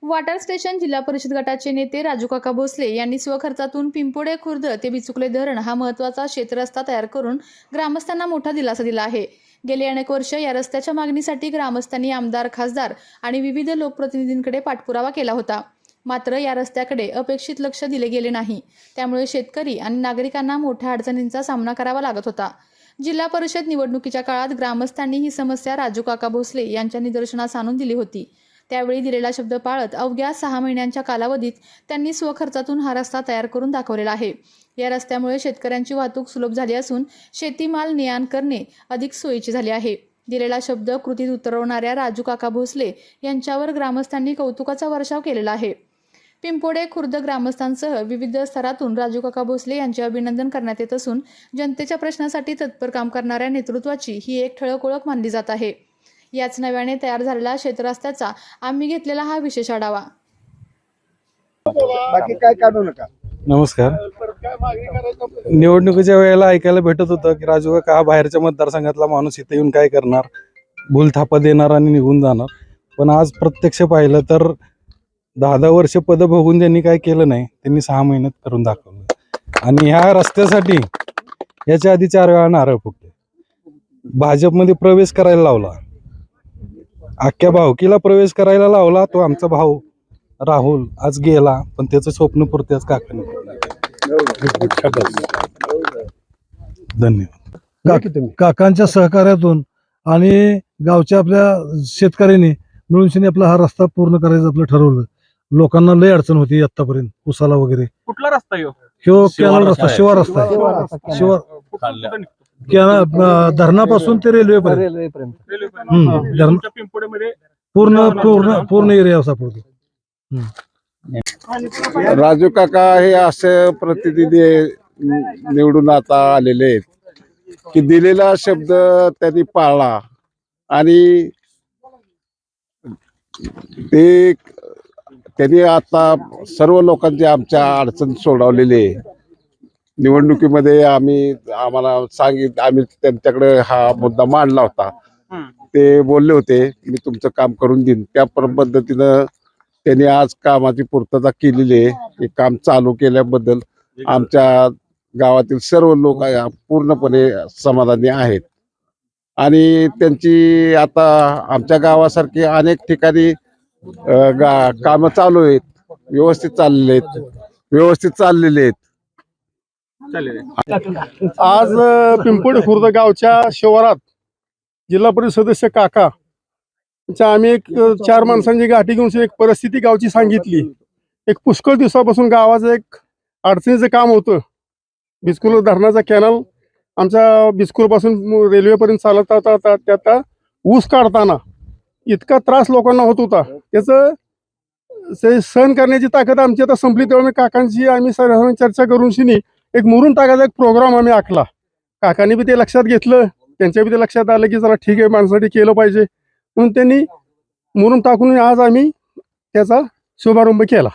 Water station जिल्हा परिषद गटाचे नेते राजू काका भोसले यांनी स्वखर्चातून पिंपोडे खुर्द ते बिचुकले धरण हा महत्त्वाचा शेतरस्ता तयार करून ग्रामस्थांना मोठा दिलासा दिला आहे। गेली अनेक वर्ष या रस्त्याच्या मागणीसाठी ग्रामस्थांनी आमदार, खासदार आणि विविध लोकप्रतिनिधींकडे पाठपुरावा केला होता। मात्र या रस्त्याकडे अपेक्षित लक्ष दिले गेले नाही, त्यामुळे शेतकरी आणि नागरिकांना मोठ्या अडचणींचा सामना करावा लागत होता। जिल्हा परिषद निवडणुकीच्या काळात ग्रामस्थांनी ही समस्या राजू काका भोसले यांच्या निदर्शनास आणून दिली होती। त्यावेळी दिलेला शब्द पाळत अवघ्या 6 महिन्यांच्या कालावधीत त्यांनी स्वखर्चातून हा रस्ता तयार करून दाखवलेला आहे। या रस्त्यामुळे शेतकऱ्यांची वाहतूक सुलभ झाली असून शेतीमाल ने-आण करणे अधिक सोयीचे झाले आहे। दिलेला शब्द कृतीत उतरवणाऱ्या राजू काका भोसले यांच्यावर ग्रामस्थांनी कौतुकाचा वर्षाव केलेला आहे। पिंपोडे खुर्द ग्रामस्थांसह विविध स्तरातून राजू काका भोसले यांचे अभिनंदन करण्यात येत असून जनतेच्या प्रश्नासाठी तत्पर काम करणाऱ्या नेतृत्वाची ही एक ठळक ओळख मानली जात आहे। याच नव्याने तयार झालेला शेतरस्त्याचा आम्ही घेतलेला हा विशेष आढावा। बाकी काय काढू नका। नमस्कार। निवडणुकीच्या वेळेला ऐकायला भेटत होतं की राजू काका हा बाहेरच्या मतदारसंघातला माणूस इथे येऊन काय करणार, भूलथापा देणार आणि निघून जाणार। पण आज प्रत्यक्ष पाहिलं तर 10 वर्ष पद बघून त्यांनी काय केलं नाही, त्यांनी 6 महिन्यात करून दाखवलं। आणि ह्या रस्त्यासाठी याच्या आधी 4 वेळा नारळ फुटले, भाजपमध्ये प्रवेश करायला लावला, अख्ख्या भावकीला प्रवेश करायला लावला। तो आमचा भाऊ राहुल आज गेला, पण त्याचं स्वप्न पुरत्याच काकाने धन्यवाद। काकांच्या सहकार्यातून आणि गावच्या आपल्या शेतकऱ्यांनी मिळून आपला हा रस्ता पूर्ण करायचं आपलं ठरवलं। लोकांना लय अडचण होती आतापर्यंत उसाला वगैरे। कुठला रस्ता ह्यो कॅनल रस्ता, शिवार रस्ता आहे। शिवार धरणापासून ते रेल्वेपर्यंत पिंपोडेमध्ये पूर्ण एरिया सापडतो। राजू काका हे असे प्रतिनिधी निवडून आता आलेले आहेत की दिलेला शब्द त्यांनी पाळला आणि त्यांनी आता सर्व लोकांची आमच्या अडचण सोडवलेली आहे। निवडणुकीमध्ये आम्ही त्यांच्याकडे हा मुद्दा मांडला होता। ते बोलले होते मी तुमचं काम करून देईन, त्या पद्धतीनं त्यांनी आज कामाची पूर्तता केलेली आहे। हे काम चालू केल्याबद्दल आमच्या गावातील सर्व लोक पूर्णपणे समाधानी आहेत। आणि त्यांची आता आमच्या गावासारखी अनेक ठिकाणी कामं चालू आहेत, व्यवस्थित चाललेले आहेत। आज पिंपोडे खुर्द गावच्या शिवारात जिल्हा परिषद सदस्य काका आम्ही एक 4 माणसांची गाठी घेऊन एक परिस्थिती गावची सांगितली। एक पुष्कळ दिवसापासून गावाचं एक अडचणीचं काम होतं। बिस्कुल धरणाचा कॅनल आमच्या बिस्कुलपासून रेल्वेपर्यंत चालत होता। त्यात ऊस काढताना इतका त्रास लोकांना होत होता, त्याचं सहन करण्याची ताकद आमची आता संपली। त्यामुळे काकांची आम्ही सर्वांनी चर्चा करून एक मुरुम टाकायचा एक प्रोग्राम आम्ही आखला। काकांनी बी ते लक्षात घेतलं, त्यांच्या बी ते लक्षात आलं की चला ठीक आहे, माणसासाठी केलं पाहिजे म्हणून त्यांनी मुरुम टाकून आज आम्ही त्याचा शुभारंभ केला।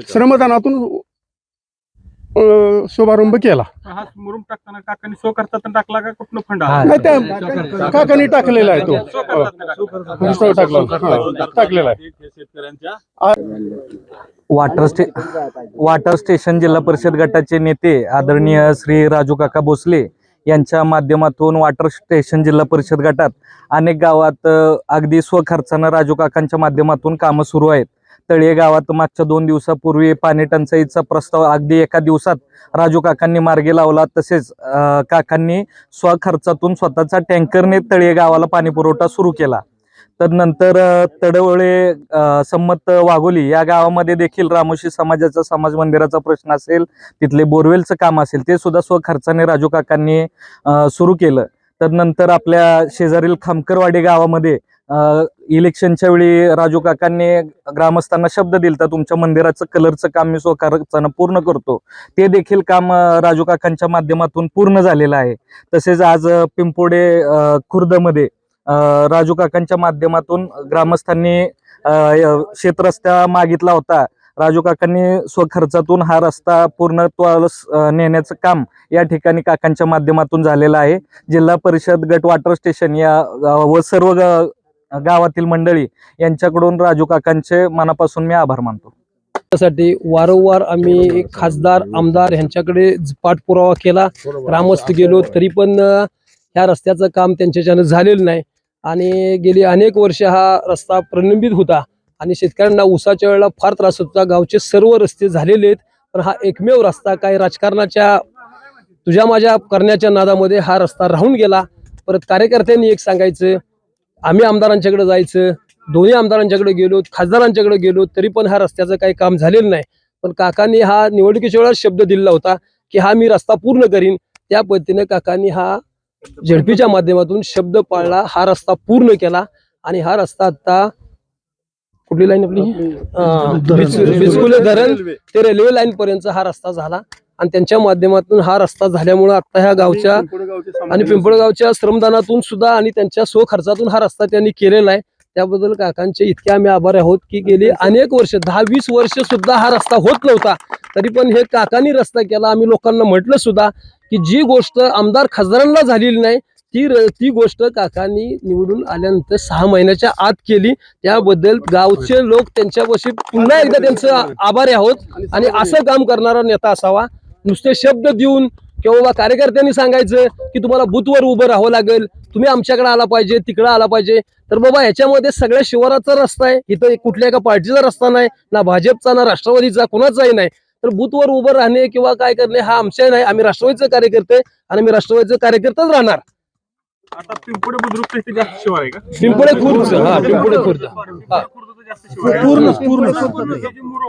श्रमदानातून शुभारंभ केला। हा मुरुम टाकताना काकांनी स्वखर्चातून टाकला का कुठलं फंड? नाही, त्या काकांनी टाकलेला आहे, तो टाकलेला आहे। वॉटर स्टेशन जिल्हा परिषद गटाचे नेते आदरणीय श्री राजू काका भोसले यांच्या माध्यमातून वॉटर स्टेशन जिल्हा परिषद गटात अनेक गावात अगदी स्वखर्चानं राजू काकांच्या माध्यमातून कामं सुरू आहेत। तळे गावात मागच्या 2 दिवसापूर्वी पाणी टंचाईचा प्रस्ताव अगदी एका दिवसात राजू काकांनी मार्गी लावला। तसेच काकांनी स्वखर्चातून स्वतःचा टँकरने तळे गावाला पाणी पुरवठा सुरू केला। तदनंतर तडवळे संमत वाघोली या गावामध्ये देखील रामोशी समाजाचा समाज मंदिराचा प्रश्न असेल, तिथले बोरवेलचं काम असेल, ते सुद्धा स्वखर्चाने राजू काकांनी सुरू केलं। तदनंतर आपल्या शेजारील खामकरवाडी गावामध्ये इलेक्शनच्या वेळी राजू काकांनी ग्रामस्थांना शब्द दिलता तुमच्या मंदिराचं कलरचं काम मी स्वखर्चानं पूर्ण करतो, ते देखील काम राजू काकांच्या माध्यमातून पूर्ण झालेलं आहे। तसेच आज पिंपोडे खुर्दमध्ये राजू काकांच्या माध्यमातून ग्रामस्थांनी शेतरस्ता मागितला होता। राजू काकांनी स्वखर्चातून हा रस्ता पूर्णत्वास नेण्याचं काम या ठिकाणी काकांच्या माध्यमातून झालेलं आहे। जिल्हा परिषद गट वॉटर स्टेशन या व सर्व गावातील मंडळी यांच्याकडून राजू काकांचे मनापासून मी आभार मानतो. त्यासाठी वारंवार आम्ही खासदार आमदार ह्यांच्याकडे पाठपुरावा केला, ग्रामस्थ गेलो, तरी पण ह्या रस्त्याचं काम त्यांच्याच्यानं झालेलं नाही आणि गेली अनेक वर्ष हा रस्ता प्रलंबित होता आणि शेतकऱ्यांना ऊसाच्या वेळेला फार त्रास होता. गावचे सर्व रस्ते झालेले आहेत, पण हा एकमेव रस्ता काही राजकारणाच्या तुझ्या माझ्या करण्याच्या नादामध्ये हा रस्ता राहून गेला. परत कार्यकर्त्यांनी एक सांगायचं, आम्ही आमदारांच्याकडे जायचं, दोन्ही आमदारांच्याकडे गेलो, खासदारांच्याकडे गेलो, तरी पण ह्या रस्त्याचं काही काम झालेलं नाही. पण काकांनी हा निवडणुकीच्या वेळेला शब्द दिला होता की हा मी रस्ता पूर्ण करीन. त्या पद्धतीने काकांनी हा झेडपीच्या माध्यमातून शब्द पाळला, हा रस्ता पूर्ण केला आणि हा रस्ता आता कुठली लाईन आपली बिचकुले धरण ते रेल्वे लाईन पर्यंत हा रस्ता झाला आणि त्यांच्या माध्यमातून हा रस्ता झाल्यामुळे आता ह्या गावच्या आणि पिंपळगावच्या श्रमदानातून सुद्धा आणि त्यांच्या स्वखर्चातून हा रस्ता त्यांनी केलेला आहे. त्याबद्दल काकांचे इतके आम्ही आभारी आहोत की गेली अनेक वर्ष 10-20 वर्ष सुद्धा हा रस्ता होत नव्हता, तरी पण हे काकांनी रस्ता केला. आम्ही लोकांना म्हटलं सुद्धा की जी गोष्ट आमदार खासदारांना झालेली नाही ती गोष्ट काकांनी निवडून आल्यानंतर 6 महिन्याच्या आत केली. त्याबद्दल गावचे लोक त्यांच्यापाशी पुन्हा एकदा त्यांचं आभारी आहोत आणि असं काम करणारा नेता असावा. नुसते शब्द देऊन किंवा बाबा कार्यकर्त्यांनी सांगायचं की तुम्हाला बूथवर उभं राहावं लागेल, तुम्ही आमच्याकडे आला पाहिजे, तिकडे आला पाहिजे, तर बाबा ह्याच्यामध्ये सगळ्या शिवाराचा रस्ता आहे. इथं कुठल्या एका पार्टीचा रस्ता नाही, ना भाजपचा ना राष्ट्रवादीचा, कोणाचाही नाही. तर बूथवर उभं राहणे किंवा काय करणे हा आमच्या नाही. आम्ही राष्ट्रवादीचे कार्यकर्ते आणि मी राष्ट्रवादीचे कार्यकर्तेच राहणार. आता पिंपोडे बुद्रुक ते जास्त शिवार आहे का? पिंपळे खुर्द, हा पिंपळे खुर्द, हा पूर्ण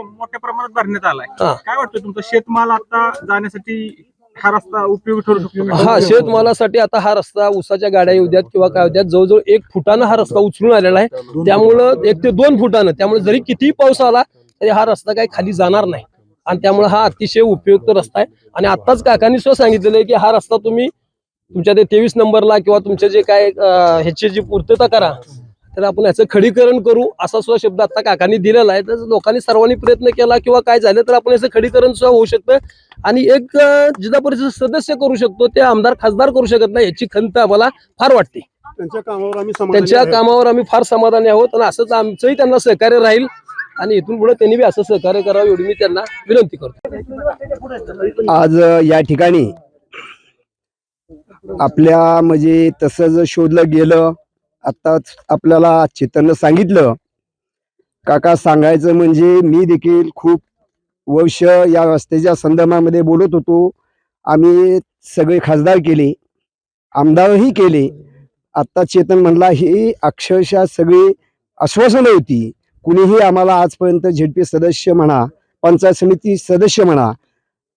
मोठ्या प्रमाणात भरण्यात आलाय. हा. काय वाटतं तुमचं शेतमाल आता जाण्यासाठी हा रस्ता उपयोगी ठरू शकतो का? हा शेतमालासाठी आता हा रस्ता ऊसाच्या गाड्या येऊ द्यात किंवा काय द्यात, जवळजवळ 1 फुटानं हा रस्ता उचलून आलेला आहे. त्यामुळं 1 ते 2 फुटानं, त्यामुळे जरी कितीही पाऊस आला तरी हा रस्ता काही खाली जाणार नाही आणि त्यामुळे हा अतिशय उपयुक्त रस्ता आहे. आणि आताच काकांनी सुद्धा सांगितलेलं आहे की हा रस्ता तुम्ही तुमच्या ते 23 नंबरला किंवा तुमचे जे काय ह्याची जी पूर्तता करा, तर आपण याचं खडीकरण करू असा सुद्धा शब्द आता काकांनी दिलेला आहे. तर लोकांनी सर्वांनी प्रयत्न केला किंवा काय झालं तर आपण याचं खडीकरण सुद्धा होऊ शकतं आणि एक जिल्हा परिषद सदस्य करू शकतो, ते आमदार खासदार करू शकत नाही, याची खंत आम्हाला फार वाटते. त्यांच्या कामावर आम्ही फार समाधानी आहोत आणि असंच आमचंही त्यांना सहकार्य राहील आणि इथून पुढे त्यांनी बी असं सहकार्य करावं एवढी मी त्यांना विनंती करतो. आज या ठिकाणी आपल्या म्हणजे तसं जर शोधलं गेलं, आताच आपल्याला चेतननं सांगितलं, काका सांगायचं म्हणजे मी देखील खूप वर्ष या रस्त्याच्या संदर्भामध्ये बोलत होतो. आम्ही सगळे खासदार केले, आमदारही केले. आत्ता चेतन म्हणला ही अक्षरशः सगळी आश्वासनं होती. कुणीही आम्हाला आजपर्यंत झेडपी सदस्य म्हणा, पंचायत समिती सदस्य म्हणा,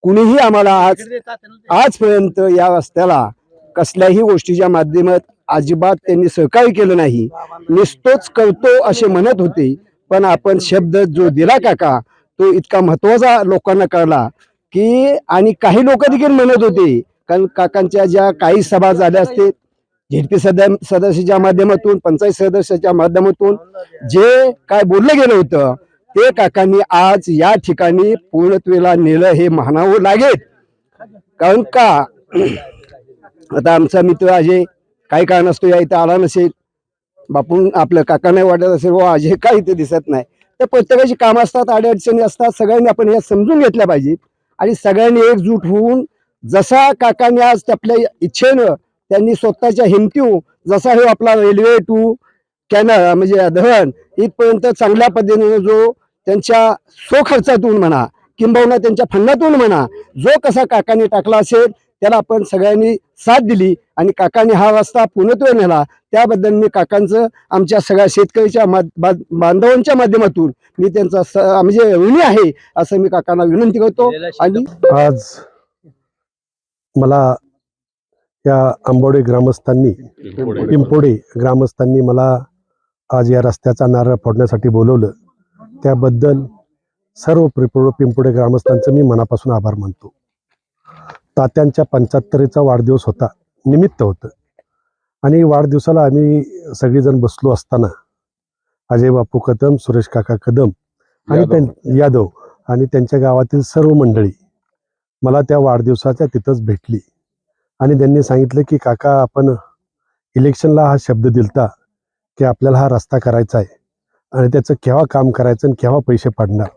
कुणीही आम्हाला आजपर्यंत या रस्त्याला कसल्याही गोष्टीच्या माध्यमात अजिबात त्यांनी सहकार्य केलं नाही. नुसतोच करतो असे म्हणत होते, पण आपण शब्द जो दिला काका तो इतका महत्वाचा लोकांना कळला की, आणि काही लोक देखील म्हणत होते, कारण काकांच्या ज्या काही सभा झाल्या असते झेडपी सदस्याच्या माध्यमातून, पंचायत सदस्याच्या माध्यमातून जे काय बोललं गेलं होतं ते काकांनी आज या ठिकाणी पूर्णत्वेला नेलं हे म्हणावं लागेल. कारण का आता आमचा मित्र अजय काही कारणास्तव या इथं आला नसेल, बापून आपलं काका नाही वाटत असेल व अजय काय इथे दिसत नाही, तर प्रत्येकाची कामं असतात, अडचणी असतात. सगळ्यांनी आपण हे समजून घेतल्या पाहिजेत आणि सगळ्यांनी एकजूट होऊन जसा काकांनी आज आपल्या इच्छेनं त्यांनी स्वतःच्या हिमतीव जसा हे आपला रेल्वे टू कॅनल म्हणजे धरण इथपर्यंत चांगल्या पद्धतीने जो त्यांच्या स्वखर्चातून म्हणा किंबहुना त्यांच्या फंडातून म्हणा जो कसा काकांनी टाकला असेल त्याला आपण सगळ्यांनी साथ दिली आणि काकांनी हा रस्ता पूर्णत्व नेला. त्याबद्दल मी काकांचं आमच्या सगळ्या शेतकऱ्याच्या बांधवांच्या माध्यमातून मी त्यांचा म्हणजे ऋणी आहे असं मी काकांना विनंती करतो. आणि आज मला या आंबोडे ग्रामस्थांनी पिंपोडे ग्रामस्थांनी मला आज या रस्त्याचा नारळ फोडण्यासाठी बोलवलं, त्याबद्दल सर्व पिंपोडे ग्रामस्थांचं मी मनापासून आभार मानतो. तात्यांच्या 75चा वाढदिवस होता, निमित्त होतं आणि वाढदिवसाला आम्ही सगळेजण बसलो असताना अजय बापू कदम, सुरेश काका कदम आणि यादव आणि त्यांच्या गावातील सर्व मंडळी मला त्या वाढदिवसाच्या तिथंच भेटली आणि त्यांनी सांगितलं की काका आपण इलेक्शनला हा शब्द दिलता की आपल्याला हा रस्ता करायचा आहे आणि त्याचं केव्हा काम करायचं आणि केव्हा पैसे पडणार.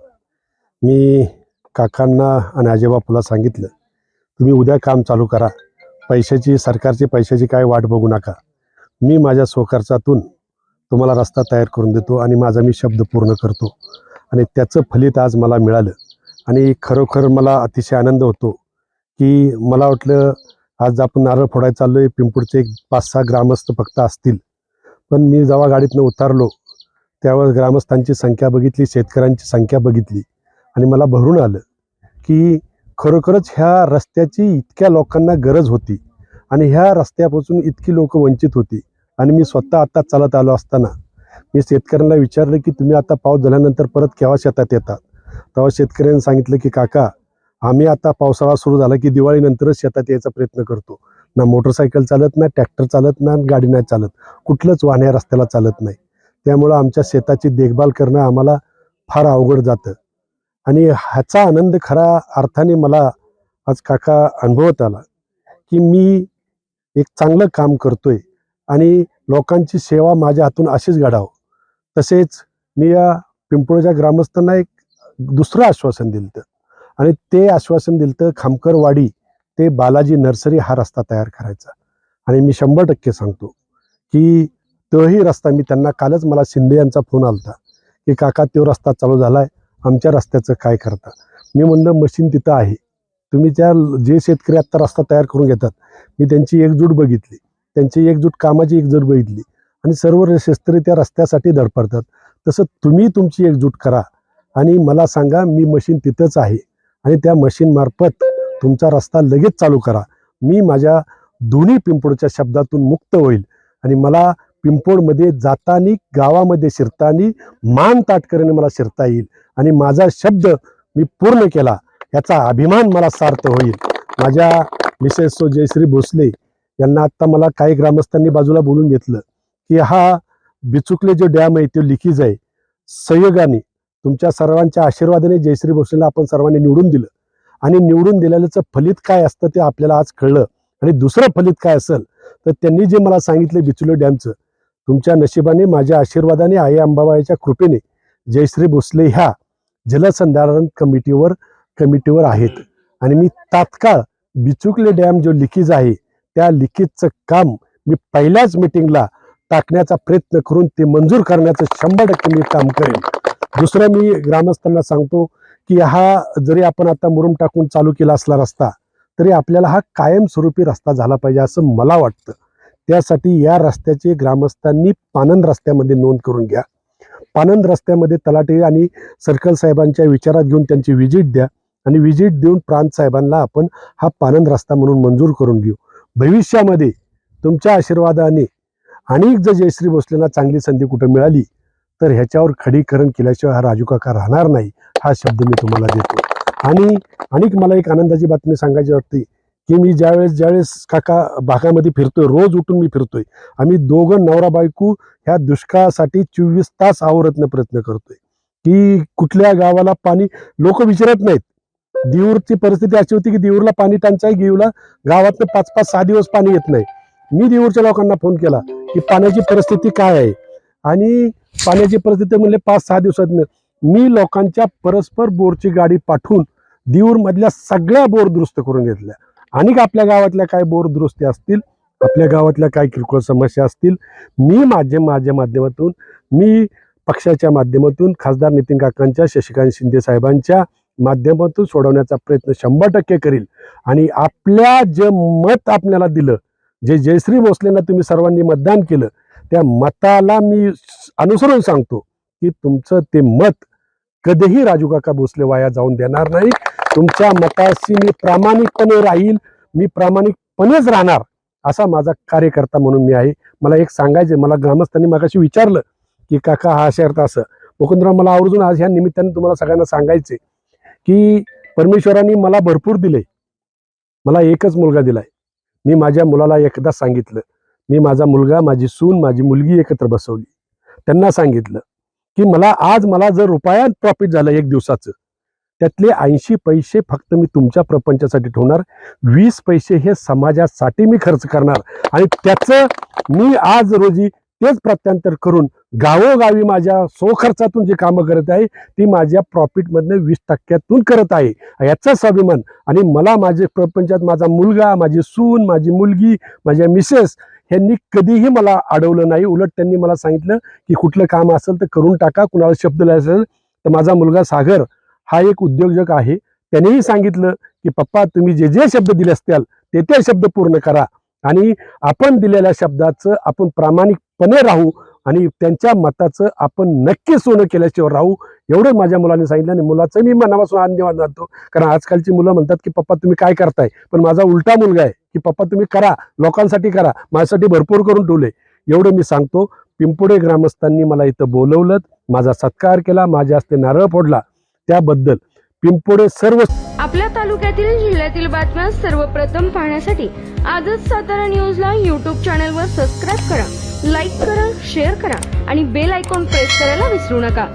मी काकांना आणि आजोबापूला सांगितलं, तुम्ही उद्या काम चालू करा, सरकारची पैशाची काय वाट बघू नका, मी माझ्या स्वखर्चातून तुम्हाला रस्ता तयार करून देतो आणि माझा मी शब्द पूर्ण करतो. आणि त्याचं फलित आज मला मिळालं आणि खरोखर मला अतिशय आनंद होतो की मला वाटलं आज आपण नारळ फोडायला चाललो आहे, पिंपळचे 5-6 ग्रामस्थ फक्त असतील, पण मी जेव्हा गाडीतनं उतरलो त्यावेळेस ग्रामस्थांची संख्या बघितली, शेतकऱ्यांची संख्या बघितली आणि मला भरून आलं की खरोखरच ह्या रस्त्याची इतक्या लोकांना गरज होती आणि ह्या रस्त्यापासून इतकी लोक वंचित होती. आणि मी स्वतः आता चालत आलो असताना मी शेतकऱ्यांना विचारलं की तुम्ही आता पाऊस झाल्यानंतर परत केव्हा शेतात येतात. तेव्हा शेतकऱ्यांनी सांगितलं की काका, आम्ही आता पावसाळा सुरू झाला की दिवाळीनंतरच शेतात यायचा प्रयत्न करतो. ना मोटरसायकल चालत, ना ट्रॅक्टर चालत, ना गाडी नाही चालत, कुठलंच वाहन या रस्त्याला चालत नाही. त्यामुळं आमच्या शेताची देखभाल करणं आम्हाला फार अवघड जातं. आणि ह्याचा आनंद खरा अर्थाने मला आज काका अनुभवत आला की मी एक चांगलं काम करतोय आणि लोकांची सेवा माझ्या हातून अशीच घडावं. तसेच मी या पिंपळच्या ग्रामस्थांना एक दुसरं आश्वासन दिलं आणि ते आश्वासन दिलं खामकरवाडी ते बालाजी नर्सरी हा रस्ता तयार करायचा. आणि मी 100% सांगतो की तोही रस्ता, मी त्यांना कालच मला शिंदे यांचा फोन आला की काका तो रस्ता चालू झाला आहे, आमच्या रस्त्याचं काय करता. मी म्हणलं मशीन तिथं आहे, तुम्ही जे शेतकरी आत्ता रस्ता तयार करून घेतात, मी त्यांची एकजूट बघितली, त्यांची एकजूट कामाची एकजूट बघितली आणि सर्व शेतकरी त्या रस्त्यासाठी धडपडतात. तसं तुम्ही तुमची एकजूट करा आणि मला सांगा, मी मशीन तिथंच आहे आणि त्या मशीनमार्फत तुमचा रस्ता लगेच चालू करा. मी माझ्या दोन्ही पिंपोडच्या शब्दातून मुक्त होईल आणि मला पिंपोडमध्ये जातानी, गावामध्ये शिरतानी मान ताटकरीने मला शिरता येईल आणि माझा शब्द मी पूर्ण केला याचा अभिमान मला सार्थ होईल. माझ्या मिसेस जयश्री भोसले यांना आत्ता मला काही ग्रामस्थांनी बाजूला बोलून घेतलं की हा बिचुकले जो डॅम आहे तो लिकीज आहे. संयोगाने तुमच्या सर्वांच्या आशीर्वादाने जयश्री भोसलेला आपण सर्वांनी निवडून दिलं आणि निवडून दिलेल्याचं फलित काय असतं ते आपल्याला आज कळलं. आणि दुसरं फलित काय असेल तर त्यांनी जे मला सांगितलं बिचुले डॅमचं, तुमच्या नशिबाने, माझ्या आशीर्वादाने, आई अंबाबाईच्या कृपेने जयश्री भोसले ह्या जलसंधारण कमिटीवर आहेत आणि मी तात्काळ बिचुकले डॅम जो लिकीज आहे त्या लिकीजचं काम मी पहिल्याच मिटिंगला टाकण्याचा प्रयत्न करून ते मंजूर करण्याचं 100% मी काम करेन. दुसरं मी ग्रामस्थांना सांगतो की हा जरी आपण आता मुरुम टाकून चालू केला असला रस्ता, तरी आपल्याला हा कायमस्वरूपी रस्ता झाला पाहिजे असं मला वाटतं. त्यासाठी या रस्त्याची ग्रामस्थांनी पानंद रस्त्यामध्ये नोंद करून घ्या. पानंद रस्त्यामध्ये तलाठी आणि सर्कल साहेबांच्या विचारात घेऊन त्यांची व्हिजिट द्या आणि व्हिजिट देऊन प्रांत साहेबांना आपण हा पानंद रस्ता म्हणून मंजूर करून घेऊ. भविष्यामध्ये तुमच्या आशीर्वादाने आणि जर जयश्री भोसलेंना चांगली संधी कुठं मिळाली तर ह्याच्यावर खडीकरण केल्याशिवाय हा राजू काका राहणार नाही, हा शब्द मी तुम्हाला देतो. आणि मला एक आनंदाची बातमी सांगायची वाटते की मी ज्यावेळेस काका भागामध्ये फिरतोय, रोज उठून मी फिरतोय, आम्ही दोघं नवरा बायको ह्या दुष्काळासाठी 24 तास आवरत्न प्रयत्न करतोय की कुठल्या गावाला पाणी, लोक विचारत नाहीत. देऊरची परिस्थिती अशी होती की देऊरला पाणी टंचाई, गावातनं 5-5-6 दिवस पाणी येत नाही. मी देऊरच्या लोकांना फोन केला की पाण्याची परिस्थिती काय आहे आणि पाण्याची परिस्थिती म्हणले 5-6 दिवसात. मी लोकांच्या परस्पर बोरची गाडी पाठवून देऊरमधल्या सगळ्या बोर दुरुस्त करून घेतल्या. आणि आपल्या गावातल्या काय बोर दुरुस्ती असतील, आपल्या गावातल्या काय किरकोळ समस्या असतील, मी माझ्या माध्यमातून, मी पक्षाच्या माध्यमातून, खासदार नितीन काकांच्या, शशिकांत शिंदे साहेबांच्या माध्यमातून सोडवण्याचा प्रयत्न 100% करील. आणि आपल्या जे मत आपल्याला दिलं, जे जयश्री भोसलेंना तुम्ही सर्वांनी मतदान केलं, त्या मताला मी अनुसरून सांगतो की तुमचं ते मत कधीही राजू काका भोसले वाया जाऊन देणार नाही. तुमच्या मताशी मी प्रामाणिकपणे राहील, मी प्रामाणिकपणेच राहणार असा माझा कार्यकर्ता म्हणून मी आहे. मला एक सांगायचं, मला ग्रामस्थांनी मागाशी विचारलं की काका हा शर्त असं, मुकुंदराव मला आवर्जून आज ह्या निमित्ताने तुम्हाला सगळ्यांना सांगायचे की परमेश्वरांनी मला भरपूर दिले. मला एकच मुलगा दिलाय. मी माझ्या मुलाला एकदा सांगितलं, मी माझा मुलगा, माझी सून, माझी मुलगी एकत्र बसवली. त्यांना सांगितलं की मला जर रुपयात प्रॉफिट झालं एक दिवसाचं, त्यातले 80 पैसे फक्त मी तुमच्या प्रपंचासाठी ठेवणार, 20 पैसे हे समाजासाठी मी खर्च करणार आणि त्याचं मी आज रोजी तेच प्रत्यांतर करून गावोगावी माझ्या स्वखर्चातून जे कामं करत आहे ती माझ्या प्रॉफिटमधनं 20% करत आहे याचा स्वाभिमान. आणि मला माझे प्रपंचात माझा मुलगा, माझी सून, माझी मुलगी, माझ्या मिसेस ह्यांनी कधीही मला अडवलं नाही. उलट त्यांनी मला सांगितलं की कुठलं काम असेल तर करून टाका, कुणाला शब्द लिहायचा असेल तर. माझा मुलगा सागर हा एक उद्योजक आहे. त्यानेही सांगितलं की पप्पा तुम्ही जे जे शब्द दिले असतील ते शब्द पूर्ण करा आणि आपण दिलेल्या शब्दाचं आपण प्रामाणिकपणे राहू आणि त्यांच्या मताचं आपण नक्की सोनं केल्याशिवाय राहू, एवढं माझ्या मुलाने सांगितलं. आणि मुलाचं मी मनापासून धन्यवाद मानतो, कारण आजकालची मुलं म्हणतात की पप्पा तुम्ही काय करताय, पण माझा उलटा मुलगा आहे की पप्पा तुम्ही करा, लोकांसाठी करा, माझ्यासाठी भरपूर करून ठेवले, एवढं मी सांगतो. पिंपोडे ग्रामस्थांनी मला इथं बोलवलं, माझा सत्कार केला, माझ्या हस्ते नारळ फोडला, त्याबद्दल पिंपोडे सर्व. आपल्या तालुक्यातील जिल्ह्यातील बातम्या सर्वप्रथम पाहण्यासाठी आजच सातारा न्यूजला YouTube चॅनलवर सबस्क्राईब करा, लाईक करा, शेअर करा आणि बेल आयकॉन प्रेस करायला विसरू नका.